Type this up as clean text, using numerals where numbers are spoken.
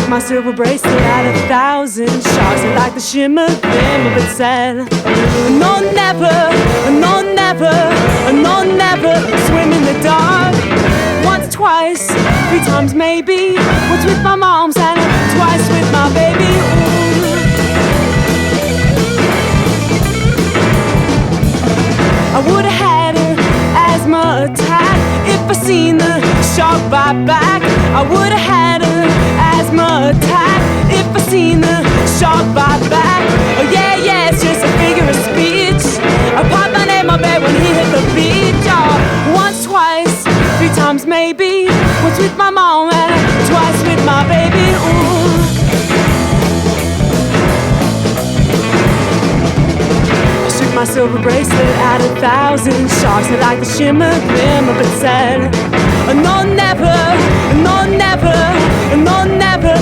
my silver bracelet at 1,000 sharks. I like the shimmer, glimmer, but said, no, never, no, never, no, never swim in the dark. Once, twice, 3 times maybe. Once with my mom's and twice with my baby. Ooh. I would've had an asthma attack if I seen the shark bite back. I would've had an asthma attack if I seen the shark bite back. Oh yeah, yeah, it's just a figure of speech. I popped my name on bed when he hit the beach. Oh, once, twice, 3 times maybe. Once with my mom and twice with my baby. Ooh. My silver bracelet at 1,000 sharks. I like the shimmer, glimmer, but said, no, never, no, never, no, never